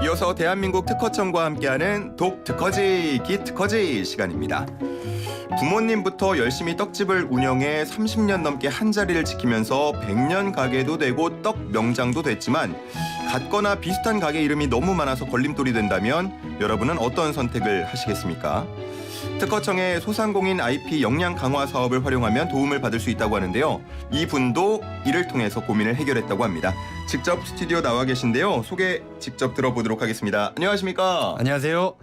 이어서 대한민국 특허청과 함께하는 독특허지 기특허지 시간입니다. 부모님부터 열심히 떡집을 운영해 30년 넘게 한자리를 지키면서 100년 가게도 되고 떡 명장도 됐지만 같거나 비슷한 가게 이름이 너무 많아서 걸림돌이 된다면 여러분은 어떤 선택을 하시겠습니까? 특허청의 소상공인 IP 역량 강화 사업을 활용하면 도움을 받을 수 있다고 하는데요. 이분도 이를 통해서 고민을 해결했다고 합니다. 직접 스튜디오 나와 계신데요. 소개 직접 들어보도록 하겠습니다. 안녕하십니까? 안녕하세요.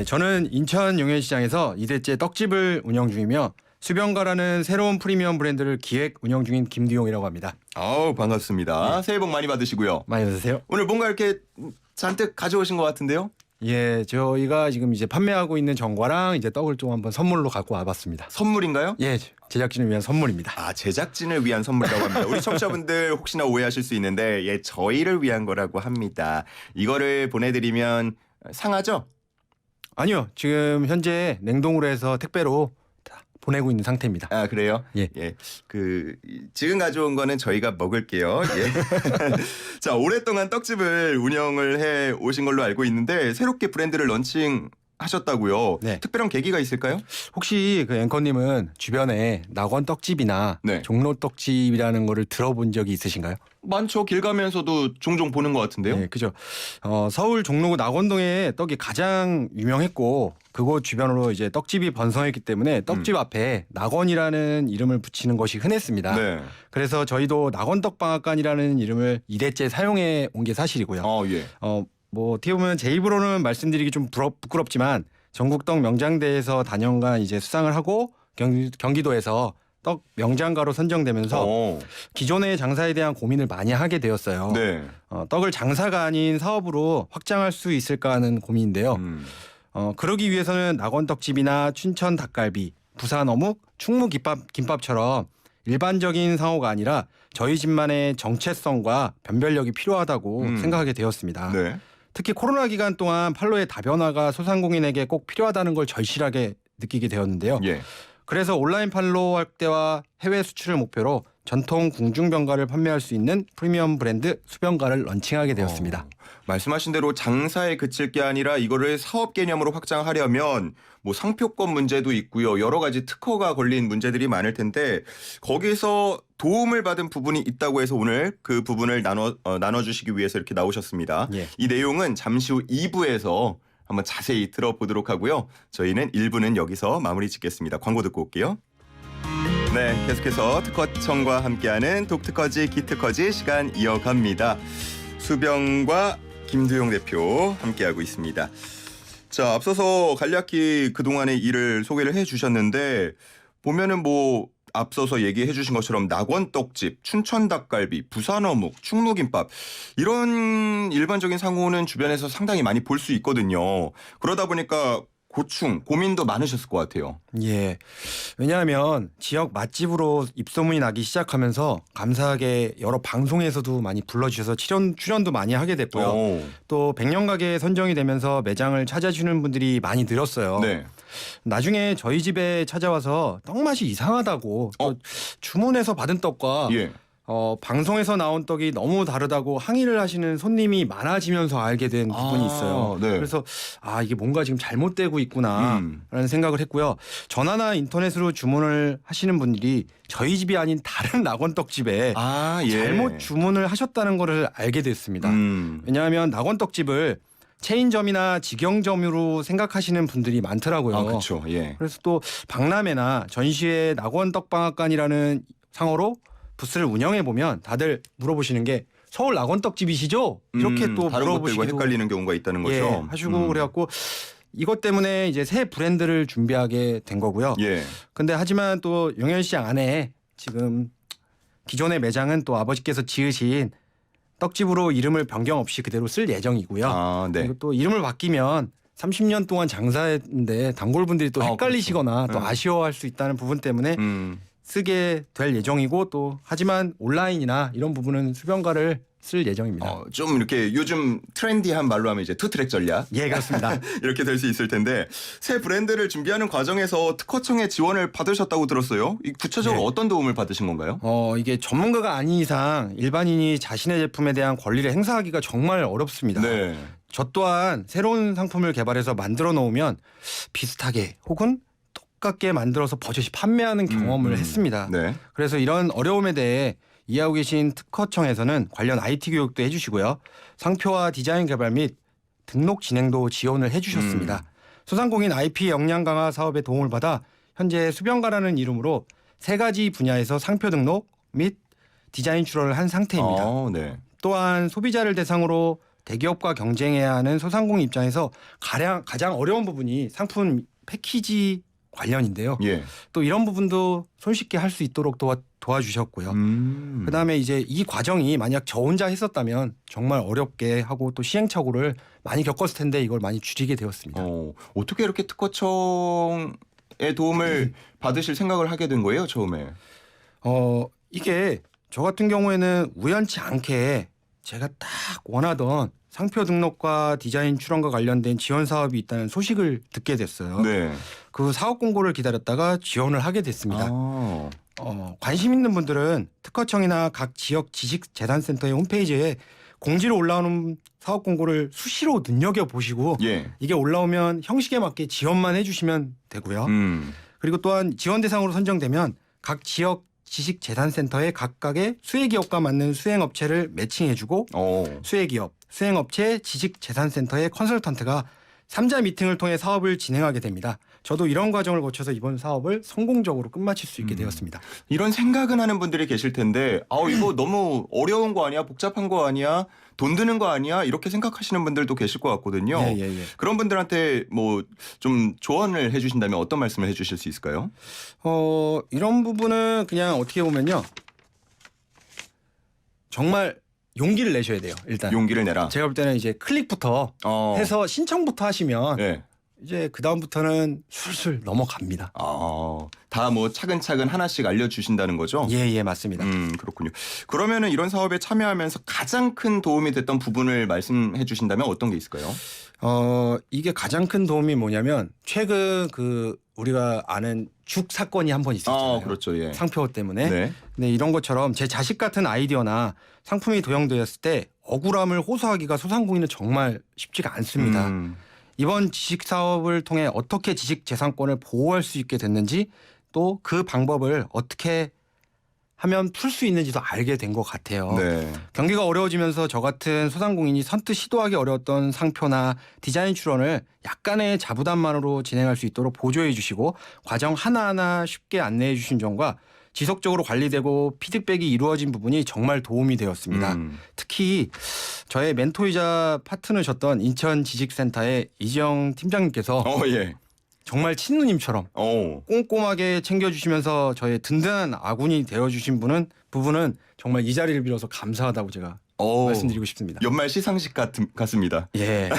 저는 인천 용현시장에서 2대째 떡집을 운영 중이며 수병가라는 새로운 프리미엄 브랜드를 기획 운영 중인 김두용이라고 합니다. 아우 반갑습니다. 네. 새해 복 많이 받으시고요. 많이 받으세요. 오늘 뭔가 이렇게 잔뜩 가져오신 것 같은데요? 예, 저희가 지금 이제 판매하고 있는 전과랑 이제 떡을 좀 한번 선물로 갖고 와봤습니다. 선물인가요? 예, 제작진을 위한 선물입니다. 아, 제작진을 위한 선물이라고 합니다. 우리 청취자분들 혹시나 오해하실 수 있는데 예, 저희를 위한 거라고 합니다. 이거를 보내드리면 상하죠? 아니요, 지금 현재 냉동으로 해서 택배로 다 보내고 있는 상태입니다. 아, 그래요? 예. 지금 가져온 거는 저희가 먹을게요. 예. 자, 오랫동안 떡집을 운영을 해 오신 걸로 알고 있는데 새롭게 브랜드를 런칭하셨다고요. 네. 특별한 계기가 있을까요? 혹시 그 앵커님은 주변에 낙원 떡집이나 네. 종로 떡집이라는 거를 들어본 적이 있으신가요? 많죠. 길 가면서도 종종 보는 것 같은데요. 네, 그죠. 서울 종로구 낙원동에 떡이 가장 유명했고 그곳 주변으로 이제 떡집이 번성했기 때문에 떡집 앞에 낙원이라는 이름을 붙이는 것이 흔했습니다. 네. 그래서 저희도 낙원떡방앗간이라는 이름을 2대째 사용해 온 게 사실이고요. 예. 뭐 어떻게 보면 제 입으로는 말씀드리기 좀 부끄럽지만 전국떡 명장대에서 단연간 이제 수상을 하고 경기도에서 떡 명장가로 선정되면서 기존의 장사에 대한 고민을 많이 하게 되었어요. 네. 떡을 장사가 아닌 사업으로 확장할 수 있을까 하는 고민인데요. 그러기 위해서는 낙원떡집이나 춘천 닭갈비, 부산 어묵, 충무 김밥처럼 일반적인 상호가 아니라 저희 집만의 정체성과 변별력이 필요하다고 생각하게 되었습니다. 네. 특히 코로나 기간 동안 판로의 다변화가 소상공인에게 꼭 필요하다는 걸 절실하게 느끼게 되었는데요. 예. 그래서 온라인 판로 확대와 해외 수출을 목표로 전통 궁중병가를 판매할 수 있는 프리미엄 브랜드 수병가를 런칭하게 되었습니다. 말씀하신 대로 장사에 그칠 게 아니라 이거를 사업 개념으로 확장하려면 뭐 상표권 문제도 있고요. 여러 가지 특허가 걸린 문제들이 많을 텐데 거기서 도움을 받은 부분이 있다고 해서 오늘 그 부분을 나눠주시기 위해서 이렇게 나오셨습니다. 예. 이 내용은 잠시 후 2부에서 한번 자세히 들어보도록 하고요. 저희는 1부는 여기서 마무리 짓겠습니다. 광고 듣고 올게요. 네, 계속해서 특허청과 함께하는 독특허지 기특허지 시간 이어갑니다. 수병과 김두용 대표 함께하고 있습니다. 자, 앞서서 간략히 그동안의 일을 소개를 해주셨는데 보면은 뭐 앞서서 얘기해 주신 것처럼 낙원떡집, 춘천닭갈비, 부산어묵, 충무김밥 이런 일반적인 상호는 주변에서 상당히 많이 볼 수 있거든요. 그러다 보니까 고민도 많으셨을 것 같아요. 예. 왜냐하면 지역 맛집으로 입소문이 나기 시작하면서 감사하게 여러 방송에서도 많이 불러주셔서 출연도 많이 하게 됐고요. 또 100년 가게에 선정이 되면서 매장을 찾아주는 분들이 많이 늘었어요. 네. 나중에 저희 집에 찾아와서 떡 맛이 이상하다고 또 주문해서 받은 떡과 예. 방송에서 나온 떡이 너무 다르다고 항의를 하시는 손님이 많아지면서 알게 된 부분이 있어요. 네. 그래서 이게 뭔가 지금 잘못되고 있구나라는 생각을 했고요. 전화나 인터넷으로 주문을 하시는 분들이 저희 집이 아닌 다른 낙원떡집에 예. 잘못 주문을 하셨다는 것을 알게 됐습니다. 왜냐하면 낙원떡집을 체인점이나 직영점으로 생각하시는 분들이 많더라고요. 그렇죠. 예. 그래서 또 박람회나 전시회 낙원떡방앗간이라는 상호로 부스를 운영해 보면 다들 물어보시는 게 서울 낙원떡집이시죠? 이렇게 또 다른 것들과 물어보시기도 헷갈리는 경우가 있다는 거죠. 예, 하시고 그래갖고 이것 때문에 이제 새 브랜드를 준비하게 된 거고요. 예. 근데 하지만 또 용현시장 안에 지금 기존의 매장은 또 아버지께서 지으신 떡집으로 이름을 변경 없이 그대로 쓸 예정이고요. 네. 그리고 또 이름을 바뀌면 30년 동안 장사했는데 단골분들이 또 헷갈리시거나 그렇죠. 또 아쉬워할 수 있다는 부분 때문에 쓰게 될 예정이고 또 하지만 온라인이나 이런 부분은 수병가를 쓸 예정입니다. 좀 이렇게 요즘 트렌디한 말로 하면 이제 투트랙 전략 예, 그렇습니다. 이렇게 될 수 있을 텐데 새 브랜드를 준비하는 과정에서 특허청의 지원을 받으셨다고 들었어요. 구체적으로 네. 어떤 도움을 받으신 건가요? 이게 전문가가 아닌 이상 일반인이 자신의 제품에 대한 권리를 행사하기가 정말 어렵습니다. 네. 저 또한 새로운 상품을 개발해서 만들어 놓으면 비슷하게 혹은 똑같게 만들어서 버젓이 판매하는 경험을 했습니다. 네. 그래서 이런 어려움에 대해 이해하고 계신 특허청에서는 관련 IT 교육도 해주시고요. 상표와 디자인 개발 및 등록 진행도 지원을 해주셨습니다. 소상공인 IP 역량 강화 사업에 도움을 받아 현재 수병가라는 이름으로 3가지 분야에서 상표 등록 및 디자인 출원을 한 상태입니다. 네. 또한 소비자를 대상으로 대기업과 경쟁해야 하는 소상공인 입장에서 가장 어려운 부분이 상품 패키지 관련인데요. 예. 또 이런 부분도 손쉽게 할 수 있도록 도와주셨고요. 그다음에 이제 이 과정이 만약 저 혼자 했었다면 정말 어렵게 하고 또 시행착오를 많이 겪었을 텐데 이걸 많이 줄이게 되었습니다. 어떻게 이렇게 특허청의 도움을 받으실 생각을 하게 된 거예요, 처음에? 이게 저 같은 경우에는 우연치 않게 제가 딱 원하던 상표 등록과 디자인 출원과 관련된 지원 사업이 있다는 소식을 듣게 됐어요. 네. 그 사업 공고를 기다렸다가 지원을 하게 됐습니다. 관심 있는 분들은 특허청이나 각 지역 지식재단센터의 홈페이지에 공지로 올라오는 사업 공고를 수시로 눈여겨보시고 예. 이게 올라오면 형식에 맞게 지원만 해주시면 되고요. 그리고 또한 지원 대상으로 선정되면 각 지역 지식재단센터에 각각의 수혜기업과 맞는 수행업체를 매칭해주고 수혜기업, 수행업체, 지식재산센터의 컨설턴트가 3자 미팅을 통해 사업을 진행하게 됩니다. 저도 이런 과정을 거쳐서 이번 사업을 성공적으로 끝마칠 수 있게 되었습니다. 이런 생각은 하는 분들이 계실 텐데 이거 너무 어려운 거 아니야? 복잡한 거 아니야? 돈 드는 거 아니야? 이렇게 생각하시는 분들도 계실 것 같거든요. 예. 그런 분들한테 뭐 좀 조언을 해주신다면 어떤 말씀을 해주실 수 있을까요? 이런 부분은 그냥 어떻게 보면요. 정말 용기를 내셔야 돼요. 일단 용기를 내라. 제가 볼 때는 이제 클릭부터 해서 신청부터 하시면 네. 이제 그 다음부터는 술술 넘어갑니다. 다 뭐 차근차근 하나씩 알려주신다는 거죠? 예, 맞습니다. 그렇군요. 그러면은 이런 사업에 참여하면서 가장 큰 도움이 됐던 부분을 말씀해 주신다면 어떤 게 있을까요? 이게 가장 큰 도움이 뭐냐면 최근 우리가 아는 죽 사건이 한 번 있었잖아요. 그렇죠. 예. 상표 때문에. 네. 네, 이런 것처럼 제 자식 같은 아이디어나 상품이 도용되었을 때 억울함을 호소하기가 소상공인은 정말 쉽지가 않습니다. 이번 지식 사업을 통해 어떻게 지식 재산권을 보호할 수 있게 됐는지 또 그 방법을 어떻게 하면 풀 수 있는지도 알게 된 것 같아요. 네. 경기가 어려워지면서 저 같은 소상공인이 선뜻 시도하기 어려웠던 상표나 디자인 출원을 약간의 자부담만으로 진행할 수 있도록 보조해 주시고 과정 하나하나 쉽게 안내해 주신 점과 지속적으로 관리되고 피드백이 이루어진 부분이 정말 도움이 되었습니다. 특히 저의 멘토이자 파트너셨던 인천지식센터의 이지영 팀장님께서 예. 정말 친누님처럼 꼼꼼하게 챙겨주시면서 저의 든든한 아군이 되어주신 부분은 정말 이 자리를 빌어서 감사하다고 제가 말씀드리고 싶습니다. 연말 시상식 같습니다. 예.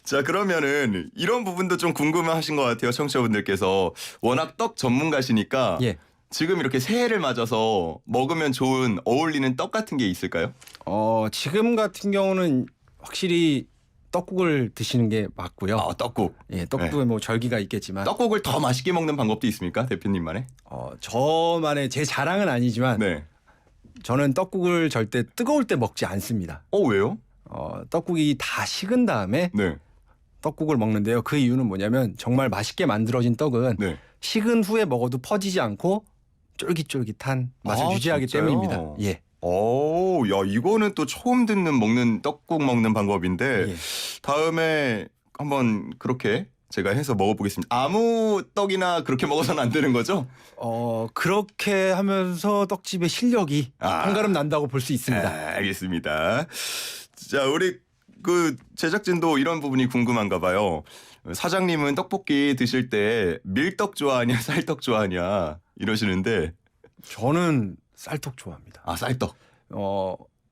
자, 그러면은 이런 부분도 좀 궁금하신 것 같아요. 청취자분들께서 워낙 떡 전문가시니까 예. 지금 이렇게 새해를 맞아서 먹으면 좋은 어울리는 떡 같은 게 있을까요? 지금 같은 경우는 확실히 떡국을 드시는 게 맞고요. 떡국. 예, 떡국에 뭐 절기가 있겠지만 떡국을 더 맛있게 먹는 방법도 있습니까, 대표님만의? 저만의 제 자랑은 아니지만 네. 저는 떡국을 절대 뜨거울 때 먹지 않습니다. 왜요? 떡국이 다 식은 다음에 네. 떡국을 먹는데요. 그 이유는 뭐냐면 정말 맛있게 만들어진 떡은 네. 식은 후에 먹어도 퍼지지 않고 쫄깃쫄깃한 맛을 유지하기 진짜요? 때문입니다. 예. 야, 이거는 또 처음 듣는 떡국 먹는 방법인데 예. 다음에 한번 그렇게 제가 해서 먹어보겠습니다. 아무 떡이나 그렇게 먹어서는 안 되는 거죠? 그렇게 하면서 떡집의 실력이 한가름 난다고 볼 수 있습니다. 알겠습니다. 자, 우리 그 제작진도 이런 부분이 궁금한가 봐요. 사장님은 떡볶이 드실 때 밀떡 좋아하냐 쌀떡 좋아하냐 이러시는데 저는 쌀떡 좋아합니다. 쌀떡.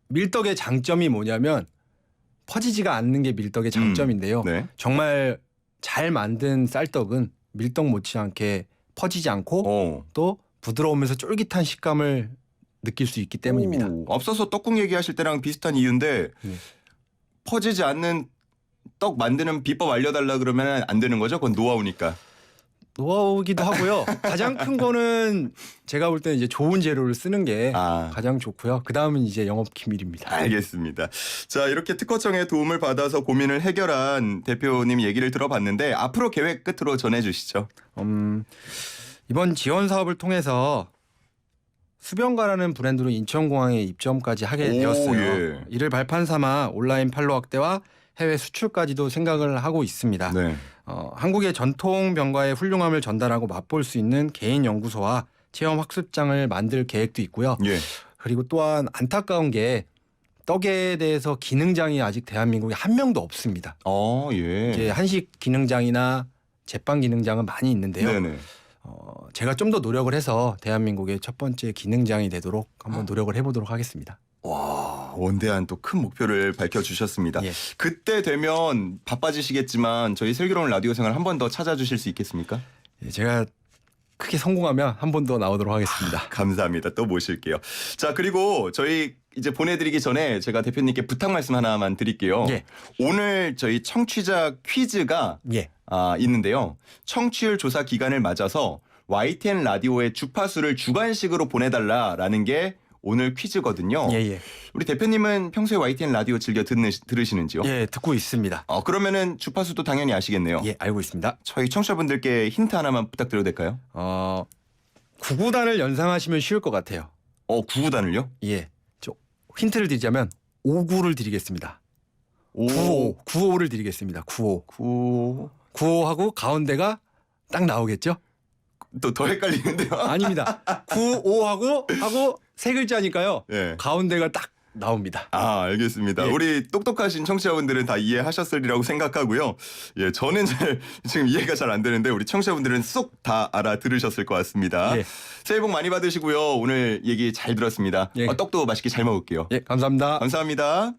밀떡의 장점이 뭐냐면 퍼지지가 않는 게 밀떡의 장점인데요. 네. 정말 잘 만든 쌀떡은 밀떡 못지않게 퍼지지 않고 또 부드러우면서 쫄깃한 식감을 느낄 수 있기 때문입니다. 오, 앞서서 떡국 얘기하실 때랑 비슷한 이유인데 네. 퍼지지 않는 떡 만드는 비법 알려달라 그러면 안 되는 거죠? 그건 노하우니까. 노하우기도 하고요. 가장 큰 거는 제가 볼 때는 이제 좋은 재료를 쓰는 게 가장 좋고요. 그 다음은 이제 영업 기밀입니다. 알겠습니다. 자, 이렇게 특허청의 도움을 받아서 고민을 해결한 대표님 얘기를 들어봤는데 앞으로 계획 끝으로 전해주시죠. 이번 지원 사업을 통해서 수변가라는 브랜드로 인천공항에 입점까지 하게 되었어요. 예. 이를 발판 삼아 온라인 판로 확대와 해외 수출까지도 생각을 하고 있습니다. 네. 한국의 전통 병가의 훌륭함을 전달하고 맛볼 수 있는 개인 연구소와 체험 학습장을 만들 계획도 있고요. 예. 그리고 또한 안타까운 게 떡에 대해서 기능장이 아직 대한민국에 한 명도 없습니다. 예. 이제 한식 기능장이나 제빵 기능장은 많이 있는데요. 네네. 제가 좀 더 노력을 해서 대한민국의 첫 번째 기능장이 되도록 한번 노력을 해보도록 하겠습니다. 와, 원대한 또 큰 목표를 밝혀주셨습니다. 예. 그때 되면 바빠지시겠지만 저희 슬기로운 라디오 생활 한 번 더 찾아주실 수 있겠습니까? 예, 제가 크게 성공하면 한 번 더 나오도록 하겠습니다. 감사합니다. 또 모실게요. 자, 그리고 저희 이제 보내드리기 전에 제가 대표님께 부탁 말씀 하나만 드릴게요. 예. 오늘 저희 청취자 퀴즈가 예. 있는데요. 청취율 조사 기간을 맞아서 YTN 라디오의 주파수를 주관식으로 보내달라라는 게 오늘 퀴즈거든요. 예. 우리 대표님은 평소에 YTN 라디오 즐겨 들으시는지요? 예, 듣고 있습니다. 그러면은 주파수도 당연히 아시겠네요. 예, 알고 있습니다. 저희 청취자분들께 힌트 하나만 부탁드려도 될까요? 9구단을 연상하시면 쉬울 것 같아요. 9구단을요? 예. 저 힌트를 드리자면 5구를 드리겠습니다. 95를 드리겠습니다. 95. 95하고 가운데가 딱 나오겠죠? 또 더 헷갈리는데요. 아닙니다. 95하고 세 글자니까요. 예. 가운데가 딱 나옵니다. 알겠습니다. 예. 우리 똑똑하신 청취자분들은 다 이해하셨으리라고 생각하고요. 예, 저는 지금 이해가 잘 안 되는데 우리 청취자분들은 쏙 다 알아들으셨을 것 같습니다. 예. 새해 복 많이 받으시고요. 오늘 얘기 잘 들었습니다. 예. 떡도 맛있게 잘 먹을게요. 예, 감사합니다. 감사합니다.